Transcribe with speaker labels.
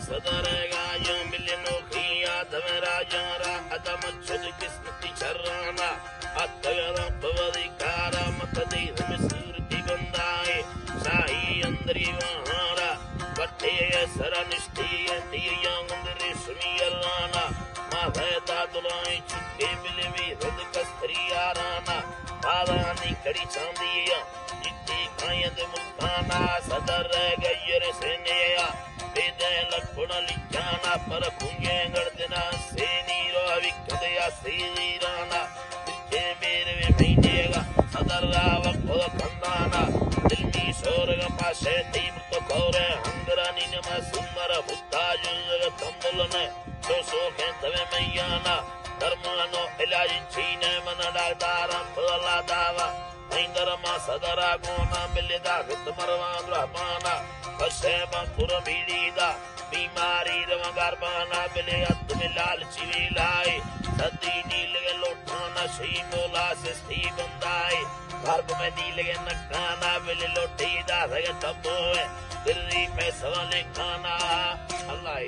Speaker 1: सदरेगा यो मिलनो खिया धमराजा रा अदम छुद किस्मती शराना अतगरा पवदिकारा मतदी धमसूरती बंदाए साई अंदरी वहारा बट्टे सरनिष्ठी तीयांगंदरे सुमियराना माधेता दुलाई छुट्टे मिलवी हृद कस्तरिया राना पादानी कड़ी चांदिया जित्ती कायद मुल्काना सदर गयर सेनेया बेदे लखुण लिखाना पर पुंगे गड़दना सेनीरो अविकदया सीराना दिखे मेरे महीनेगा सदर रावक खुद खंदाना दिल्मी शोरग पाशे तीम तो कौरे हंगरा नीनमा सुंदर भुत्ता जुग तंबुलने तो सोखे तवे मैयाना धर्मानो इलाज छीने मन डालदारा फला दावा इंदरमा सदरा गोना मिलदा हित मरवान रहमाना पशेमा कुरमीदा बीमारी रवा गरबाना मिले अत में लाल चिवी लाए सदी नील के लोठाना शी मोला से स्ती बंदाए गर्भ में नील के नकाना मिले लोटी दा सगे तबो दिल्ली पे सवाले खाना अल्लाह